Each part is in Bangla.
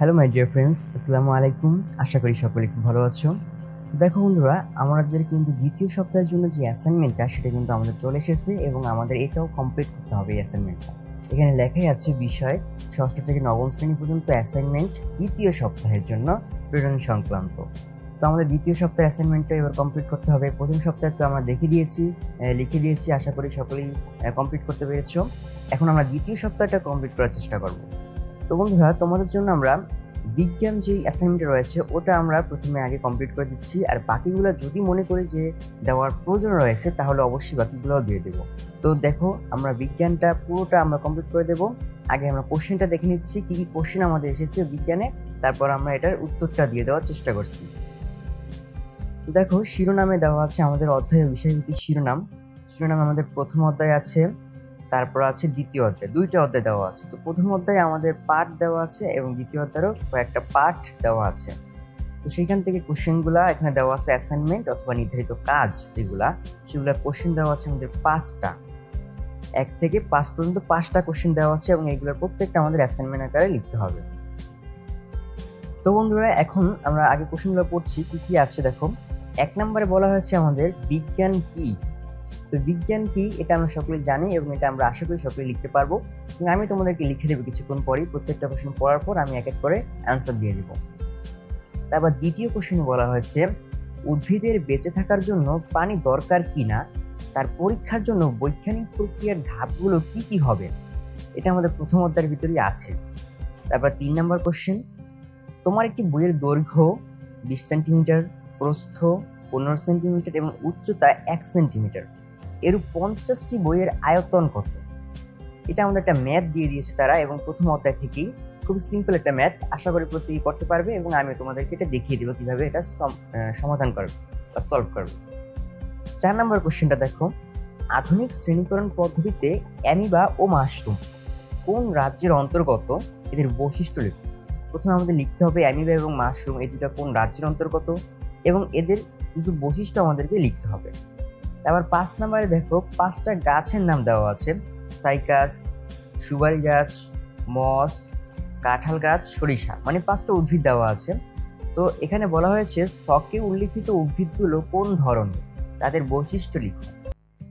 হ্যালো মাই ডিয়ার ফ্রেন্ডস, আসসালামু আলাইকুম। আশা করি সকলে খুব ভালো আছো। দেখো বন্ধুরা, আমাদের কিন্তু দ্বিতীয় সপ্তাহের জন্য যে অ্যাসাইনমেন্টটা সেটা কিন্তু আমাদের চলে এসেছে এবং আমাদের এটাও কমপ্লিট করতে হবে। এই অ্যাসাইনমেন্টটা এখানে লেখাই আছে বিষয় ষষ্ঠ থেকে নবম শ্রেণী পর্যন্ত অ্যাসাইনমেন্ট দ্বিতীয় সপ্তাহের জন্য প্রেরণ সংক্রান্ত। তো আমাদের দ্বিতীয় সপ্তাহের অ্যাসাইনমেন্টটা এবার কমপ্লিট করতে হবে। প্রথম সপ্তাহে তো আমরা লিখে দিয়েছি, আশা করি সকলেই কমপ্লিট করতে পেরেছো। এখন আমরা দ্বিতীয় সপ্তাহটা কমপ্লিট করার চেষ্টা করব। তো বন্ধুরা, তোমাদের জন্য আমরা বিজ্ঞান যে অ্যাসাইনমেন্ট রয়েছে ওটা আমরা প্রথমে আগে কমপ্লিট করে দিচ্ছি, আর বাকিগুলো যদি মনে করি যে দেওয়ার প্রয়োজন রয়েছে তাহলে অবশ্যই বাকিগুলোও দিয়ে দেবো। তো দেখো, আমরা বিজ্ঞানটা পুরোটা আমরা কমপ্লিট করে দেবো। আগে আমরা কোশ্চেনটা দেখে নিচ্ছি কি কি কোশ্চেন আমাদের এসেছে বিজ্ঞানে, তারপর আমরা এটার উত্তরটা দিয়ে দেওয়ার চেষ্টা করছি। দেখো, শিরোনামে দেওয়া আছে আমাদের অধ্যায়ের বিষয়ভিত্তিক শিরোনাম। শিরোনামে আমাদের প্রথম অধ্যায় আছে, তারপর আছে দ্বিতীয় অধ্যায়, দুইটা অধ্যায় দেওয়া আছে। তো প্রথম অধ্যায়ে আমাদের পাঠ দেওয়া আছে এবং দ্বিতীয় অধ্যায়েরও কয়েকটা পাঠ দেওয়া আছে। তো সেইখান থেকে কোশ্চেনগুলা এখানে দেওয়া আছে, অ্যাসাইনমেন্ট অথবা নির্ধারিত কাজ যেগুলা, সেগুলা কোশ্চেন দেওয়া আছে আমাদের 5টা, 1 থেকে 5 পর্যন্ত 5টা কোশ্চেন দেওয়া আছে এবং এগুলোর প্রত্যেকটা আমাদের অ্যাসাইনমেন্ট আকারে লিখতে হবে। তো বন্ধুরা, এখন আমরা আগে কোশ্চেনগুলো পড়ছি কি কি আছে। দেখো, 1 নম্বরে বলা হয়েছে আমাদের বিজ্ঞান কি। তো বিজ্ঞান কি এটা আমরা সকলে জানি এবং এটা আমরা আশা করি সকলে লিখতে পারবো, এবং আমি তোমাদেরকে লিখে দেবো কিছুক্ষণ পরেই। প্রত্যেকটা কোশ্চেন পড়ার পর আমি এক এক করে অ্যান্সার দিয়ে দিব। তারপর দ্বিতীয় কোশ্চেনে বলা হয়েছে উদ্ভিদের বেঁচে থাকার জন্য পানি দরকার কিনা, তার পরীক্ষার জন্য বৈজ্ঞানিক প্রক্রিয়ার ধাপগুলো কি কি হবে। এটা আমাদের প্রথম অধ্যায়ের ভিতরেই আছে। তারপর 3 নম্বর কোশ্চেন, তোমার একটি বইয়ের দৈর্ঘ্য 20 সেন্টিমিটার, প্রস্থ 15 সেন্টিমিটার এবং উচ্চতা 1 সেন্টিমিটার, এরূপ 50টি বইয়ের আয়তন কত। এটা আমাদের একটা ম্যাথ দিয়ে দিয়েছে তারা, এবং প্রথম অধ্যায় থেকেই খুব সিম্পল একটা ম্যাথ, আশা করি প্রত্যেকেই করতে পারবে এবং আমি তোমাদেরকে এটা দেখিয়ে দেবো কিভাবে এটা সমাধান করবে বা সলভ করবে। 4 নম্বর কোশ্চেনটা দেখো, আধুনিক শ্রেণীকরণ পদ্ধতিতে অ্যামিবা ও মাশরুম কোন রাজ্যের অন্তর্গত, এদের বৈশিষ্ট্য লেখো। প্রথমে আমাদের লিখতে হবে অ্যামিবা এবং মাশরুম এই দুটা কোন রাজ্যের অন্তর্গত এবং এদের কিছু বৈশিষ্ট্য আমাদেরকে লিখতে হবে। তারপর 5 নম্বরে দেখো, 5টা গাছের নাম দেওয়া আছে, সাইকাস, সুপারি গাছ, মস, কাঁঠাল গাছ, সরিষা, মানে 5টা উদ্ভিদ দেওয়া আছে। তো এখানে বলা হয়েছে ছকে উল্লিখিত উদ্ভিদগুলো কোন ধরনের, তাদের বৈশিষ্ট্য লিখো।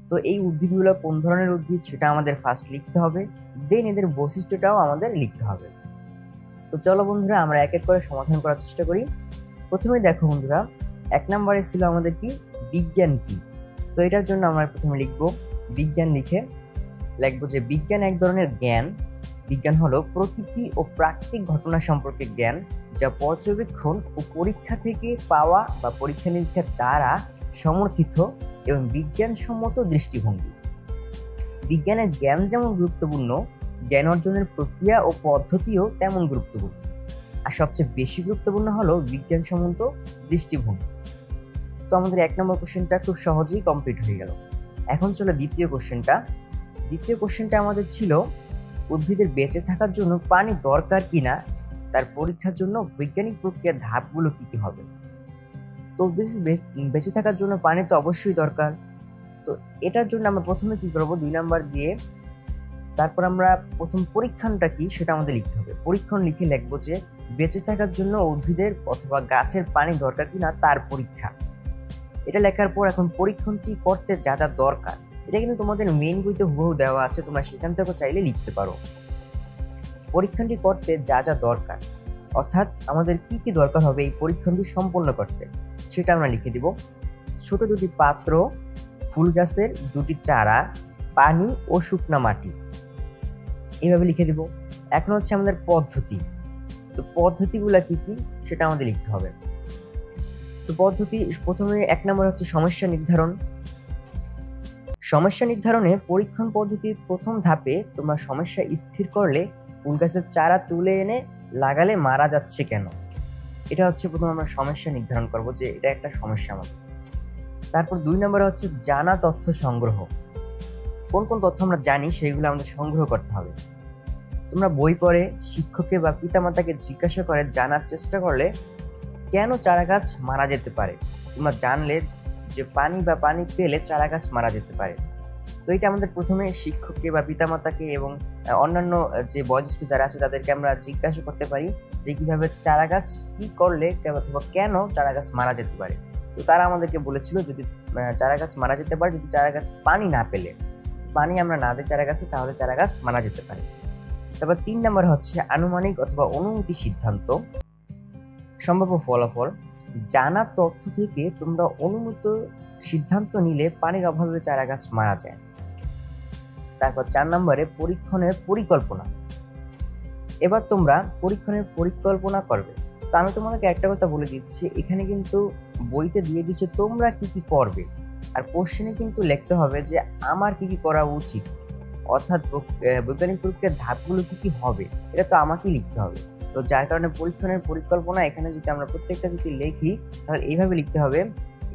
তো এই উদ্ভিদগুলো কোন ধরনের উদ্ভিদ সেটা আমাদের ফার্স্ট লিখতে হবে, দেন এদের বৈশিষ্ট্যটাও আমাদের লিখতে হবে। তো চলো বন্ধুরা, আমরা এক এক করে সমাধান করার চেষ্টা করি। প্রথমে দেখো বন্ধুরা, 1 নম্বরে ছিল আমাদের কি, বিজ্ঞান কি। তো এটার জন্য আমরা প্রথমে লিখবো বিজ্ঞান, লিখবো যে বিজ্ঞান এক ধরনের জ্ঞান। বিজ্ঞান হলো প্রকৃতি ও প্রাকৃতিক ঘটনা সম্পর্কে জ্ঞান, যা পর্যবেক্ষণ ও পরীক্ষা থেকে পাওয়া বা পরীক্ষা নিরীক্ষার দ্বারা সমর্থিত এবং বিজ্ঞানসম্মত দৃষ্টিভঙ্গি। বিজ্ঞানের জ্ঞান যেমন গুরুত্বপূর্ণ, জ্ঞান অর্জনের প্রক্রিয়া ও পদ্ধতিও তেমন গুরুত্বপূর্ণ, আর সবচেয়ে বেশি গুরুত্বপূর্ণ হলো বিজ্ঞানসম্মত দৃষ্টিভঙ্গি। তো আমাদের 1 নম্বর কোশ্চেনটা খুব সহজেই কমপ্লিট হয়ে গেল। এখন চলো দ্বিতীয় কোশ্চেনটা। দ্বিতীয় কোশ্চেনটা আমাদের ছিল উদ্ভিদের বেঁচে থাকার জন্য পানি দরকার কিনা, তার পরীক্ষার জন্য বৈজ্ঞানিক প্রক্রিয়ার ধাপগুলো কি কি হবে। তো বেঁচে থাকার জন্য পানি তো অবশ্যই দরকার। তো এটার জন্য আমরা প্রথমে কি করবো, 2 নাম্বার দিয়ে তারপর আমরা প্রথম পরীক্ষণটা কি সেটা আমাদের লিখতে হবে। পরীক্ষণ লিখে লিখবো যে বেঁচে থাকার জন্য উদ্ভিদের অথবা গাছের পানি দরকার কিনা তার পরীক্ষা। এটা লেখার পর এখন পরীক্ষণটি করতে যা যা দরকার, এটা কিন্তু তোমাদের মেইন বইতে হুবহু দেওয়া আছে, তোমরা সেখান থেকে চাইলে লিখতে পারো। পরীক্ষণটি করতে যা যা দরকার, অর্থাৎ আমাদের কি কি দরকার হবে এই পরীক্ষণটি সম্পন্ন করতে, সেটা আমরা লিখে দিব। ছোট 2টি পাত্র, ফুল গাছের 2টি চারা, পানি ও শুকনা মাটি, এইভাবে লিখে দিব। এখন হচ্ছে আমাদের পদ্ধতি। তো পদ্ধতিগুলা কি কি সেটা আমাদের লিখতে হবে। তো পদ্ধতি প্রথমে 1 নম্বর হচ্ছে সমস্যা নির্ধারণ। সমস্যা নির্ধারণে পরীক্ষণ পদ্ধতির প্রথম ধাপে তোমরা সমস্যা স্থির করলে ফুল গাছের চারা তুলে এনে লাগালে মারা যাচ্ছে কেন, এটা হচ্ছে প্রথম আমরা সমস্যা নির্ধারণ করব যে এটা একটা সমস্যা আমাদের। তারপর 2 নম্বরে হচ্ছে জানা তথ্য সংগ্রহ। কোন কোন তথ্য আমরা জানি সেগুলো আমাদের সংগ্রহ করতে হবে। তোমরা বই পড়ে, শিক্ষককে বা পিতামাতাকে জিজ্ঞাসা করে জানার চেষ্টা করলে কেন চারা গাছ মারা যেতে পারে, তোমরা জানলে যে পানি পেলে চারা গাছ মারা যেতে পারে। তো এটা আমাদের প্রথমে শিক্ষককে বা পিতামাতাকে এবং অন্যান্য যে বয়োজ্যেষ্ঠ যারা আছে তাদেরকে আমরা জিজ্ঞাসা করতে পারি যে কিভাবে চারা গাছ কি করলে অথবা কেন চারা গাছ মারা যেতে পারে। তো তারা আমাদেরকে বলেছিল যদি চারা গাছ মারা যেতে পারে যদি চারা গাছ পানি না পেলে, পানি আমরা না দিই চারা গাছে, তাহলে চারা গাছ মারা যেতে পারে। তারপর 3 নম্বর হচ্ছে আনুমানিক অথবা অনুমিত সিদ্ধান্ত, সম্ভাব্য ফলাফল। জানা তথ্য থেকে তোমরা অনুমিত সিদ্ধান্ত নিলে পানির অভাবে চারা গাছ মারা যায়। তারপর 4 নম্বরে পরীক্ষণের পরিকল্পনা। এবার তোমরা পরীক্ষণের পরিকল্পনা করবে। তো আমি তোমাদেরকে একটা কথা বলে দিচ্ছি, এখানে কিন্তু বইতে দিয়ে দিচ্ছে তোমরা কি কি করবে, আর কোশ্চেনে কিন্তু লিখতে হবে যে আমার কি কি করা উচিত, অর্থাৎ বৈজ্ঞানিক পরীক্ষার ধাপগুলো কি কি হবে, এটা তো আমাকেই লিখতে হবে। তো যার কারণে পরীক্ষণের পরিকল্পনা এখানে যদি আমরা প্রত্যেকটা যদি লিখি তাহলে এইভাবে লিখতে হবে,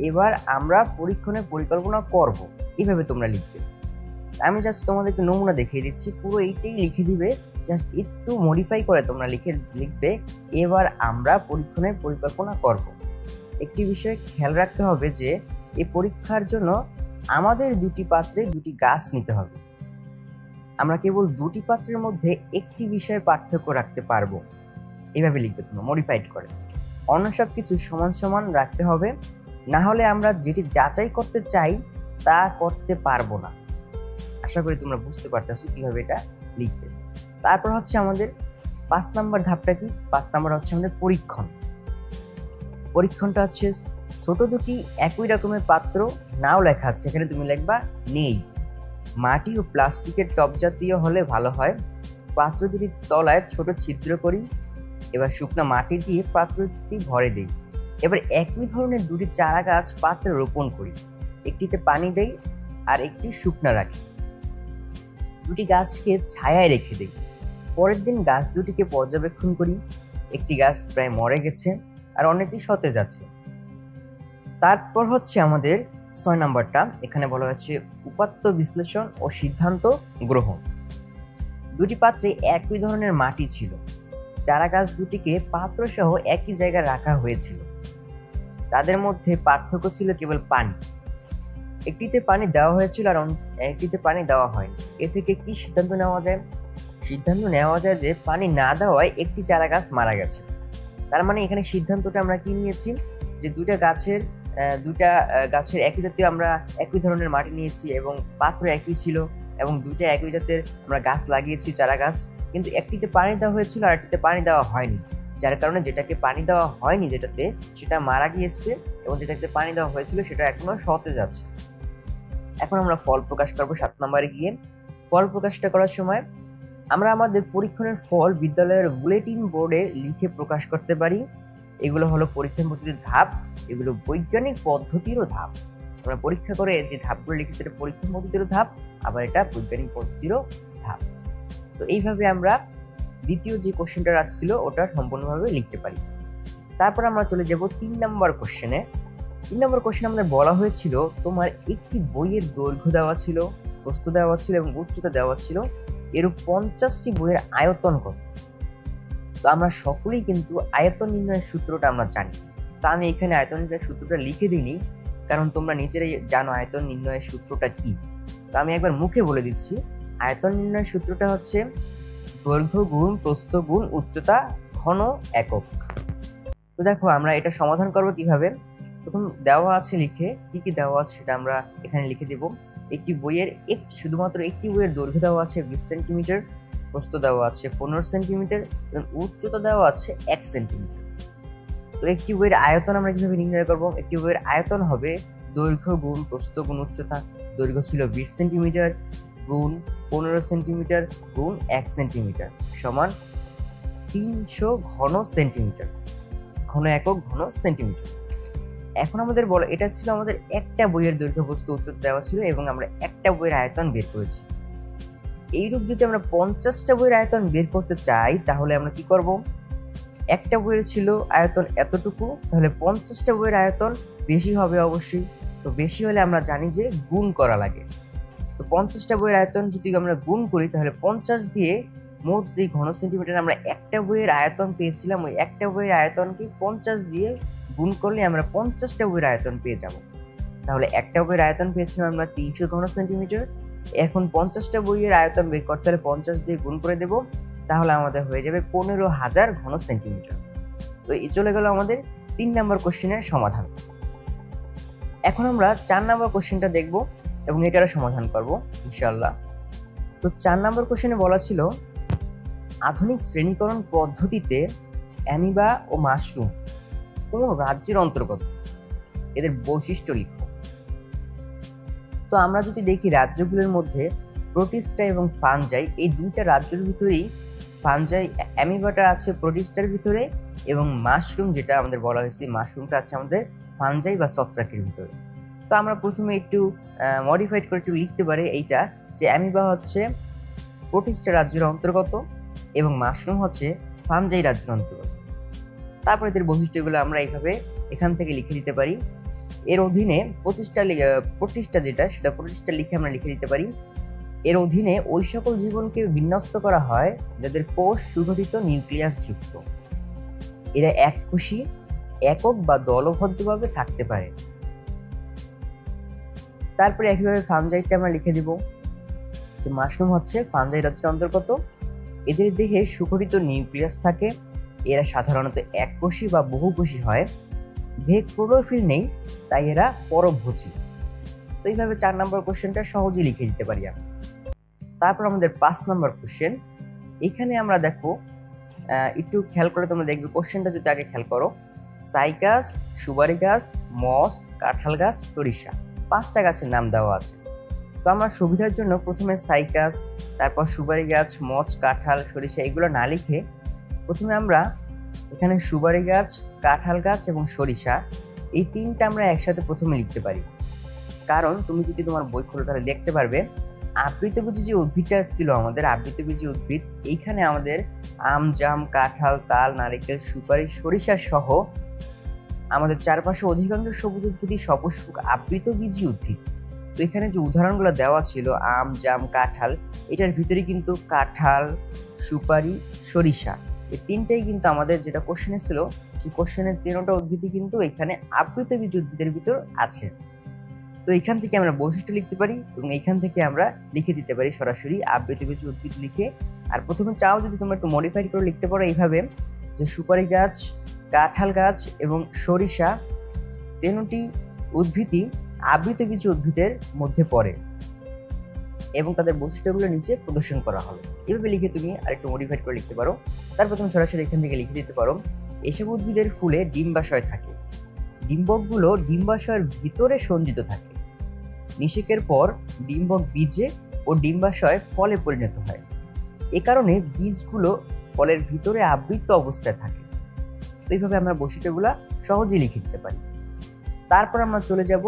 এবার আমরা পরীক্ষণের পরিকল্পনা করব, এইভাবে তোমরা লিখবে। আমি জাস্ট তোমাদেরকে নমুনা দেখিয়ে দিচ্ছি, পুরো এইটাই লিখে দিবে, জাস্ট একটু মডিফাই করে তোমরা লিখবে এবার আমরা পরীক্ষণের পরিকল্পনা করব। একটি বিষয় খেয়াল রাখতে হবে যে এই পরীক্ষার জন্য আমাদের দুটি পাত্রে দুটি গাছ নিতে হবে। আমরা কেবল দুটি পাত্রের মধ্যে একটি বিষয়ে পার্থক্য রাখতে পারবো, এইভাবে লিখবে তোমরা মডিফাইড করে। অন্য সব কিছু সমান সমান রাখতে হবে, না হলে আমরা যেটি যাচাই করতে চাই তা করতে পারবো না। আশা করি তোমরা বুঝতে পারতেছো কিভাবে এটা লিখবে। তারপর হচ্ছে আমাদের 5 নম্বর ধাপটা কি, 5 নম্বর হচ্ছে আমাদের পরীক্ষণ। পরীক্ষণটা হচ্ছে ছোট দুটি একই রকমের পাত্র, নাও লেখা আছে এখানে তুমি লিখবা নেই, মাটি ও প্লাস্টিকের টব জাতীয় হলে ভালো হয়। পাত্র দুটির তলায় ছোট ছিদ্র করি, এবার শুকনো মাটি দিয়ে পাত্রটি ভরে দেই। এবার একই ধরনের দুটি চারা গাছ পাত্রে রোপণ করি, একটিতে পানি দেই আর একটি শুকনা রাখি। দুটি গাছকে ছায়ায় রেখে দেই। পরের দিন গাছ দুটিকে পর্যবেক্ষণ করি, একটি গাছ প্রায় মরে গেছে আর অন্যটি সতেজ আছে। তারপর হচ্ছে আমাদের 6 নম্বরটা, এখানে বলা হচ্ছে উপাত্ত বিশ্লেষণ ও সিদ্ধান্ত গ্রহণ। দুটি পাত্রে একই ধরনের মাটি ছিল, চারা গাছ দুটিকে পাত্র সহ একই জায়গায় রাখা হয়েছিল, তাদের মধ্যে পার্থক্য ছিল কেবল পানি। একটিতে পানি দেওয়া হয়েছিল আর একটিতে পানি দেওয়া হয়নি। এ থেকে কি সিদ্ধান্ত নেওয়া যায়? সিদ্ধান্ত নেওয়া যায় যে পানি না দেওয়ায় একটি চারা গাছ মারা গেছে। তার মানে এখানে সিদ্ধান্তটা আমরা কি নিয়েছি, যে দুইটা গাছের একই জাতীয় আমরা একই ধরনের মাটি নিয়েছি এবং পাত্র একই ছিল এবং দুইটা একই জাতের আমরা গাছ লাগিয়েছি চারা গাছ, কিন্তু একটিতে পানি দেওয়া হয়েছিল আর একটিতে পানি দেওয়া হয়নি, যার কারণে যেটাকে পানি দেওয়া হয়নি সেটা মারা গিয়েছে এবং যেটাতে পানি দেওয়া হয়েছিল সেটা এখনো সতেজ আছে। এখন আমরা ফল প্রকাশ করবো 7 নম্বরে গিয়ে। ফল প্রকাশটা করার সময় আমরা আমাদের পরীক্ষণের ফল বিদ্যালয়ের বুলেটিন বোর্ডে লিখে প্রকাশ করতে পারি। এগুলো হলো পরীক্ষা পদ্ধতির ধাপ, এগুলো বৈজ্ঞানিক পদ্ধতিরও ধাপ। আমরা পরীক্ষা করে যে ধাপগুলো লিখি সেটা পরীক্ষা পদ্ধতিরও ধাপ, আবার এটা বৈজ্ঞানিক পদ্ধতিরও ধাপ। তো এইভাবে আমরা দ্বিতীয় যে কোশ্চেনটা রাখছিল ওটা সম্পূর্ণভাবে লিখতে পারি। তারপর আমরা চলে যাব 3 নম্বর কোশ্চেনে। 3 নম্বর কোশ্চেনে আমাদের বলা হয়েছিল তোমার একটি বইয়ের দৈর্ঘ্য দেওয়া ছিল, প্রস্থ দেওয়া ছিল এবং উচ্চতা দেওয়া ছিল, এরূপ 50টি বইয়ের আয়তন কত। তো আমরা সকলেই কিন্তু আয়তন নির্ণয়ের সূত্রটা আমরা জানি, তা আমি এখানে আয়তন নির্ণয়ের সূত্রটা লিখে দিইনি, কারণ তোমরা নিজেরাই জানো আয়তন নির্ণয়ের সূত্রটা কি। তো আমি একবার মুখে বলে দিচ্ছি, আয়তন নির্ণয়ের সূত্রটা হচ্ছে দৈর্ঘ্য গুণ প্রস্থ গুণ উচ্চতা ঘন একক। তো দেখো আমরা এটা সমাধান করব কিভাবে। প্রথম দেওয়া আছে লিখে, কি কি দেওয়া আছে সেটা আমরা এখানে লিখে দেব। শুধুমাত্র একটি বইয়ের দৈর্ঘ্য দেওয়া আছে 20 সেন্টিমিটার, প্রস্থ দেওয়া আছে 15 সেন্টিমিটার এবং উচ্চতা দেওয়া আছে 1 সেন্টিমিটার। তো একটি বইয়ের আয়তন আমরা কিভাবে নির্ণয় করব? একটি বইয়ের আয়তন হবে দৈর্ঘ্য গুণ প্রস্থ গুণ উচ্চতা। দৈর্ঘ্য ছিল 20 সেন্টিমিটার গুণ 15 সেন্টিমিটার গুণ 1 সেন্টিমিটার সমান 300 ঘন সেন্টিমিটার, ঘন একক ঘন সেন্টিমিটার। এখন আমাদের বলো, এটা ছিল আমাদের একটা বইয়ের দৈর্ঘ্য প্রস্থ উচ্চতা দেওয়া ছিল এবং আমরা একটা বইয়ের আয়তন বের করেছি। এইরূপ যদি আমরা 50টা বইয়ের আয়তন বের করতে চাই তাহলে আমরা কি করব? একটা বইয়ের ছিল আয়তন এতটুকু, তাহলে 50টা বইয়ের আয়তন বেশি হবে অবশ্যই। তো বেশি হলে আমরা জানি যে গুণ করা লাগে। তো 50টা বইয়ের আয়তন যদি আমরা গুণ করি তাহলে 50 দিয়ে মোট যে ঘন সেন্টিমিটার আমরা একটা বইয়ের আয়তন পেয়েছিলাম, ওই একটা বইয়ের আয়তনকে 50 দিয়ে গুণ করলে আমরা 50টা বইয়ের আয়তন পেয়ে যাব। তাহলে একটা বইয়ের আয়তন পেয়েছিলাম আমরা 300 ঘন সেন্টিমিটার। এখন 50টা বইয়ের আয়তন বের করতে হলে 50 দিয়ে গুণ করে দেব, তাহলে আমাদের হয়ে যাবে 15,000 ঘন সেন্টিমিটার। তো এই চলে গেল আমাদের 3 নম্বর কোশ্চেনের সমাধান। এখন আমরা 4 নম্বর কোশ্চেনটা দেখব এবং এটারও সমাধান করব ইনশাআল্লাহ। তো 4 নম্বর কোশ্চেনে বলা ছিল আধুনিক শ্রেণীকরণ পদ্ধতিতে অ্যামিবা ও মাশরুম কোন রাজ্যের অন্তর্গত, এদের বৈশিষ্ট্য লিখো। তো আমরা যদি দেখি রাজ্যগুলোর মধ্যে প্রোটিস্টা এবং ফানজাই, এই দুইটা রাজ্যের ভিতরেই ফানজাই অ্যামিবাটা আছে প্রোটিস্টার ভিতরে, এবং মাশরুম যেটা আমাদের বলা হয়েছে মাশরুমটা আছে আমাদের ফানজাই বা ছত্রাকের ভিতরে। তো আমরা প্রথমে একটু মডিফাইড করে একটু লিখতে পারি এইটা, যে অ্যামিবা হচ্ছে প্রোটিস্টা রাজ্যের অন্তর্গত এবং মাশরুম হচ্ছে ফানজাই রাজ্যের অন্তর্গত। তারপর এদের বৈশিষ্ট্যগুলো আমরা এইভাবে এখান থেকে লিখে দিতে পারি। এর অধীনে প্রতিষ্ঠা যেটা সেটা প্রতিষ্ঠা লিখে আমরা লিখে দিতে পারি। এর অধীনে ওই সকল জীবনকে বিন্যস্ত করা হয় যাদের কোষ সুগঠিত নিউক্লিয়াস যুক্ত। এরা এককোষী, একক বা দলবদ্ধভাবে থাকতে পারে। তারপরে একইভাবে ফানজাইটা আমরা লিখে দিব যে মাশরুম হচ্ছে ফানজাই রাজ্যের অন্তর্গত। এদের দেহে সুগঠিত নিউক্লিয়াস থাকে। এরা সাধারণত এককোষী বা বহুকোষী হয়। দেহে ক্লোরোফিল নেই, তাই এরা পরভোজী। তো এইভাবে 4 নম্বর কোশ্চেনটা সহজেই লিখে দিতে পারি আমরা। তারপর আমাদের 5 নম্বর কোশ্চেন। এখানে আমরা দেখো একটু খেয়াল করে তোমরা দেখবে কোশ্চেনটা যদি আগে খেয়াল করো, সাইকাস, সুপারি গাছ, মস, কাঁঠাল গাছ, সরিষা, 5টা গাছের নাম দেওয়া আছে। তো আমরা সুবিধার জন্য প্রথমে সাইকাস, তারপর সুপারি গাছ, মস, কাঁঠাল, সরিষা এগুলো না লিখে প্রথমে আমরা এখানে সুপারি গাছ, কাঁঠাল গাছ এবং সরিষা এই 3টা আমরা একসাথে প্রথমে লিখতে পারি। কারণ তুমি যদি তোমার বই খোলো তাহলে দেখতে পারবে আবৃতবীজী যে উদ্ভিদটা ছিল আমাদের আবৃতবীজী উদ্ভিদ, এইখানে আমাদের আম, জাম, কাঁঠাল, তাল, নারিকেল, সুপারি, সরিষা সহ আমাদের চারপাশে অধিকাংশ সবুজ উদ্ভিদই সপুষ্পক আবৃতবীজী উদ্ভিদ। তো এখানে যে উদাহরণগুলো দেওয়া ছিল আম, জাম, কাঁঠাল, এটার ভিতরে কিন্তু কাঁঠাল, সুপারি, সরিষা এই 3টাই কিন্তু আমাদের যেটা কোশ্চেনে ছিল সেই কোশ্চেনের 3টা উদ্ভিদই কিন্তু এখানে আবৃতবীজী উদ্ভিদের ভিতর আছে। তো এখান থেকে আমরা বৈশিষ্ট্য লিখতে পারি এবং এখান থেকে আমরা লিখে দিতে পারি সরাসরি আবৃতবীজী উদ্ভিদ লিখে। আর প্রথমে চাও যদি তোমরা একটু মডিফাইড করে লিখতে পারো এইভাবে, যে সুপারি গাছ, কাঁঠাল গাছ এবং সরিষা 3টি উদ্ভিদই আবৃতবীজী উদ্ভিদের মধ্যে পড়ে এবং তাদের বৈশিষ্ট্যগুলো নিচে প্রদর্শন করা হলো। এভাবে লিখে তুমি আরেকটু মডিফাইড করে লিখতে পারো। তারপর তুমি সরাসরি এখান থেকে লিখে দিতে পারো এসব উদ্ভিদের ফুলে ডিম্বাশয় থাকে। ডিম্বকগুলো ডিম্বাশয়ের ভিতরে সঞ্চিত থাকে। নিষেকের পর ডিম্বক বীজে ও ডিম্বাশয় ফলে পরিণত হয়। এ কারণে বীজগুলো ফলের ভিতরে আবৃত অবস্থায় থাকে। তো এইভাবে আমরা বৈশিষ্ট্যগুলো সহজেই লিখে দিতে পারি। তারপর আমরা চলে যাব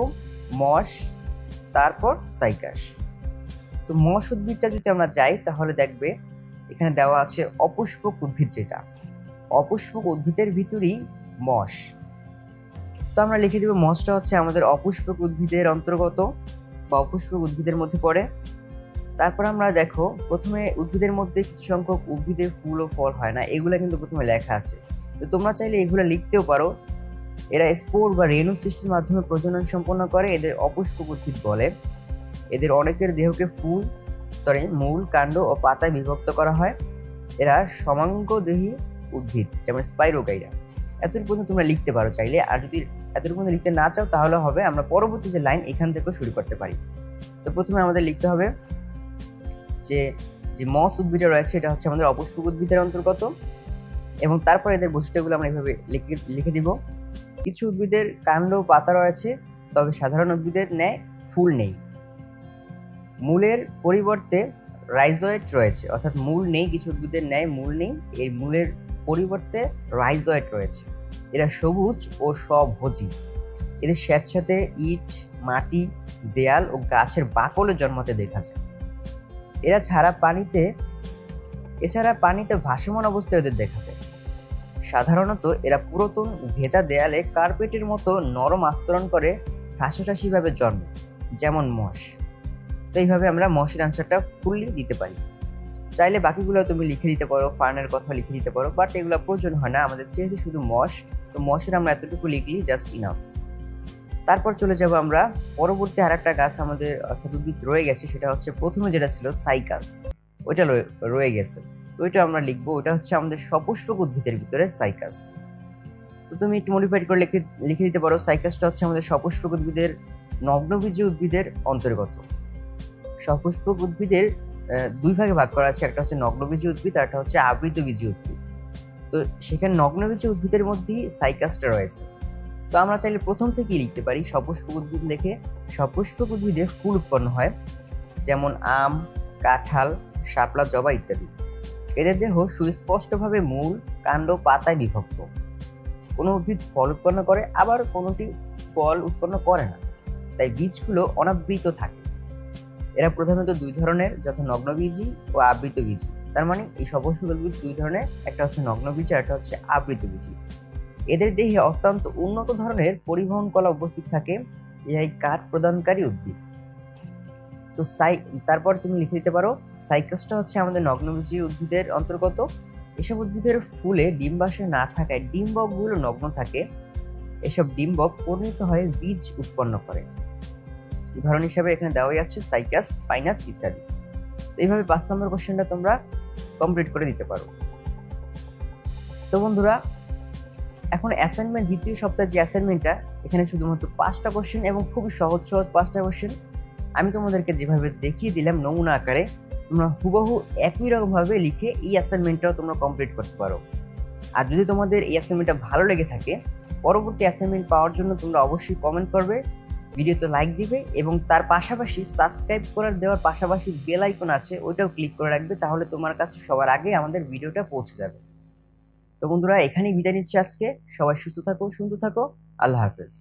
মস, তারপর সাইকাস। তো মস উদ্ভিদটা যদি আমরা যাই তাহলে দেখবে এখানে দেওয়া আছে অপুষ্পক উদ্ভিদ, যেটা অপুষ্পক উদ্ভিদের ভিতরেই মস। তো আমরা লিখে দিব মসটা হচ্ছে আমাদের অপুষ্পক উদ্ভিদের অন্তর্গত বা অপুষ্পক উদ্ভিদের মধ্যে পড়ে। তারপর আমরা দেখো প্রথমে উদ্ভিদের মধ্যে কিছু সংখ্যক উদ্ভিদের ফুল ও ফল হয় না, এগুলা কিন্তু প্রথমে লেখা আছে। তো তোমরা চাইলে এগুলা লিখতেও পারো। এরা স্পোর বা রেণু সৃষ্টির মাধ্যমে প্রজনন সম্পন্ন করে, এদের অপুষ্পক উদ্ভিদ বলে। এদের অনেকের দেহকে মূল, কাণ্ড ও পাতায় বিভক্ত করা হয়। এরা সমাঙ্গদেহী উদ্ভিদ, যেমন স্পাইরোগাইরা। এতটুকু পর্যন্ত তোমরা লিখতে পারো চাইলে। আর যদি এতটুকু পর্যন্ত লিখতে না চাও তাহলে হবে আমরা পরবর্তী যে লাইন এখান থেকে শুরু করতে পারি। তো প্রথমে আমাদের লিখতে হবে যে মস উদ্ভিদটা রয়েছে এটা হচ্ছে আমাদের অপুষ্পক উদ্ভিদের অন্তর্গত, এবং তারপর এদের বৈশিষ্ট্যগুলো আমরা এইভাবে লিখে দিব। কিছু উদ্ভিদের কাণ্ড পাতা রয়েছে, তবে সাধারণ উদ্ভিদের ন্যায় ফুল নেই। মূলের পরিবর্তে রাইজয়েড রয়েছে, অর্থাৎ মূল নেই, কিছু উদ্ভিদের ন্যায় মূল নেই, এই মূলের পরিবর্তে রাইজয়েড রয়েছে। এরা সবুজ ও স্বভোজী। এদের স্যাঁতস্যাঁতে ইট, মাটি, দেয়াল ও গাছের বাকলে জন্মাতে দেখা যায়। এছাড়া পানিতে ভাসমান অবস্থায় এদের দেখা যায়। সাধারণত এরা পুরাতন ভেজা দেয়ালে কার্পেটের মতো নরম আস্তরণ করে ঠাসাঠাসি ভাবে জন্মে, যেমন মস। তো এইভাবে আমরা মসের আনসারটা ফুললি দিতে পারি। চাইলে বাকিগুলো তুমি লিখে দিতে পারো, ফার্নের কথা লিখে দিতে পারো, বাট এগুলো প্রয়োজন হয় না, আমাদের চেয়েছে শুধু মস। তো মসের আমরা এতটুকু লিখলি জাস্ট ইনাফ। তারপর চলে যাব আমরা পরবর্তী আরেকটা গাছ আমাদের অর্থাৎ উদ্ভিদ রয়ে গেছে, সেটা হচ্ছে প্রথমে যেটা ছিল সাইকাস, ওইটা রয়ে গেছে। তো ওইটা আমরা লিখবো, ওইটা হচ্ছে আমাদের সপুষ্পক উদ্ভিদের ভিতরে সাইকাস। তো তুমি একটু মডিফাইড করে লিখে দিতে পারো, সাইকাসটা হচ্ছে আমাদের সপুষ্পক উদ্ভিদের নগ্নবীজী উদ্ভিদের অন্তর্গত। সপুষ্পক উদ্ভিদের দুই ভাগে ভাগ করা আছে, একটা হচ্ছে নগ্নবীজী উদ্ভিদ আর একটা হচ্ছে আবৃতবীজী উদ্ভিদ। তো সেখানে নগ্নবীজী উদ্ভিদের মধ্যেই সাইকাসটা রয়েছে। তো আমরা চাইলে প্রথম থেকেই লিখতে পারি সপুষ্পক উদ্ভিদ লিখে, সপুষ্পক উদ্ভিদে ফুল উৎপন্ন হয়, যেমন আম, কাঁঠাল, শাপলা, জবা ইত্যাদি। এদের দেহ সুস্পষ্টভাবে মূল, কাণ্ড, পাতায় বিভক্ত। কোনো উদ্ভিদ ফল উৎপন্ন করে, আবার কোনোটি ফল উৎপন্ন করে না, তাই বীজগুলো অনাবৃত থাকে। এরা প্রধানত দুই ধরনের, যথা নগ্নবীজী ও আবৃতবীজী। তার মানে এই সপুষ্পক উদ্ভিদ দুই ধরনের, একটা হচ্ছে নগ্নবীজী আর একটা হচ্ছে আবৃতবীজী। এদের দেহে অত্যন্ত উন্নত ধরনের পরিবহন কলা উপস্থিত থাকে, ইহাই কাঠ প্রদানকারী উদ্ভিদ। তো তারপর তুমি লিখে দিতে পারো, সাইকাসটা হচ্ছে আমাদের নগ্নবীজী উদ্ভিদের অন্তর্গত। এসব উদ্ভিদের ফুলে ডিম্বাশয় না থাকায় ডিম্বকগুলো নগ্ন থাকে। এসব ডিম্বক পরিণত হয়ে বীজ উৎপন্ন করে। উদাহরণ হিসাবে এখানে দেওয়াই আছে সাইকাস, পাইনাস ইত্যাদি। এইভাবে 5 নম্বর কোশ্চেনটা তোমরা কমপ্লিট করে দিতে পারো। তো বন্ধুরা, এখন অ্যাসাইনমেন্ট, দ্বিতীয় সপ্তাহের যে অ্যাসাইনমেন্টটা, এখানে শুধুমাত্র 5টা কোশ্চেন এবং খুবই সহজ 5টা কোশ্চেন আমি তোমাদেরকে যেভাবে দেখিয়ে দিলাম নমুনা আকারে, তোমরা হুবহু একই রকম ভাবে লিখে এই অ্যাসাইনমেন্টটাও তোমরা কমপ্লিট করতে পারো। আর যদি তোমাদের এই অ্যাসাইনমেন্টটা ভালো লেগে থাকে, পরবর্তী অ্যাসাইনমেন্ট পাওয়ার জন্য তোমরা অবশ্যই কমেন্ট করবে, ভিডিওতে লাইক দিবে এবং তার পাশাপাশি সাবস্ক্রাইব করার দেওয়ার পাশাপাশি বেল আইকন আছে, ওইটাও ক্লিক করে রাখবে, তাহলে তোমার কাছে সবার আগে আমাদের ভিডিওটা পৌঁছে যাবে। তো বন্ধুরা, এখানেই বিদায় নিচ্ছি আজকে। সবাই সুস্থ থাকো, সুন্দর থাকো। আল্লাহ হাফেজ।